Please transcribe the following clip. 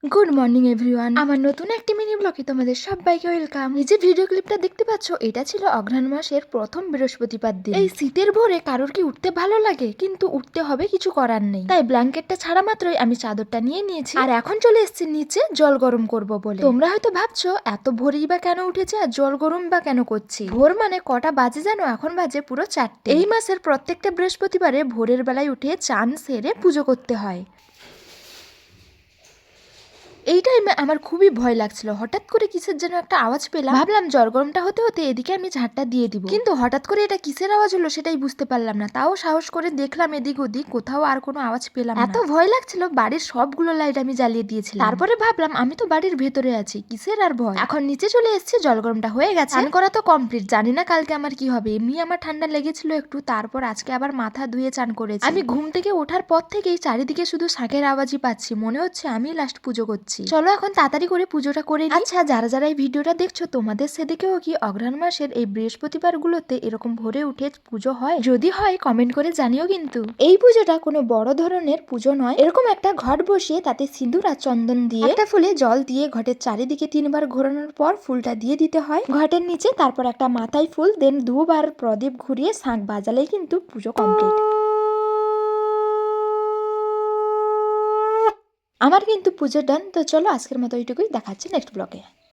Good morning everyone, আমার নতুন একটি মিনি ব্লগে তোমাদের সবাইকে ওয়েলকাম। এই যে ভিডিও ক্লিপটা দেখতে পাচ্ছ, এটা ছিল অঘ্রাণ মাসের প্রথম বৃহস্পতিবার দিন। এই শীতের ভোরে কারোর কি উঠতে ভালো লাগে, কিন্তু উঠতে হবে, কিছু করার নেই। তাই ব্ল্যাঙ্কেটটা ছাড়া মাত্রই আমি চাদরটা নিয়ে নিয়েছি আর এখন চলে এসেছি নিচে জল গরম করব বলে। তোমরা হয়তো ভাবছো এত ভোরেই বা কেন উঠেছে আর জল গরম বা কেন করছি। ভোর মানে কটা বাজে জানো? এখন বাজে পুরো 4টে। এই মাসের প্রত্যেকটা বৃহস্পতিবারে ভোরের বেলায় উঠে চান সেরে পুজো করতে হয়। এই টাইমে আমার খুবই ভয় লাগছিল। হঠাৎ করে কিসের যেন একটা আওয়াজ পেলাম, ভাবলাম জল গরমটা হতে হতে এদিকে আমি ঝাঁটটা দিয়ে দিব, কিন্তু হঠাৎ করে এটা কিসের আওয়াজ হলো সেটাই বুঝতে পারলাম না। তাও সাহস করে দেখলাম এদিক ওদিক, কোথাও আর কোনো আওয়াজ পেলাম না। এত ভয় লাগছিল, বাড়ির সবগুলো লাইট আমি জ্বালিয়ে দিয়েছিলাম। তারপরে ভাবলাম আমি তো বাড়ির ভেতরে আছি, কিসের আর ভয়। এখন নিচে চলে এসেছি, জল গরমটা হয়ে গেছে, স্নান করা তো কমপ্লিট। জানি না কালকে আমার কি হবে, এমনি আমার ঠান্ডা লেগেছিল একটু, তারপর আজকে আবার মাথা ধুয়ে চান করেছি। আমি ঘুম থেকে ওঠার পর থেকেই চারিদিকে শুধু শাঁখের আওয়াজই পাচ্ছি, মনে হচ্ছে আমি লাস্ট পুজো করছি। চলো এখন তাড়াতাড়ি করে পুজোটা করে নিই। আচ্ছা, যারা যারা এই ভিডিওটা দেখছো, তোমাদের সেদিকেও কি অঘ্রাণ মাসের এই বৃহস্পতিবার গুলোতে এরকম ভোরে উঠে পুজো হয়? যদি হয় কমেন্ট করে জানিও। কিন্তু এই পুজোটা কোনো বড় ধরনের পুজো নয়। এরকম একটা ঘট বসিয়ে তাতে সিঁদুর আর চন্দন দিয়ে একটা ফুলে জল দিয়ে ঘটের চারিদিকে 3বার ঘোরানোর পর ফুলটা দিয়ে দিতে হয় ঘটের নিচে, তারপর একটা মাথায় ফুল, দেন 2বার প্রদীপ ঘুরিয়ে শাঁখ বাজালেই কিন্তু পুজো কমপ্লিট। আমার কিন্তু পুজো ডান। তো চলো আজকের মতো এইটুকুই, দেখাচ্ছি নেক্সট ব্লগে।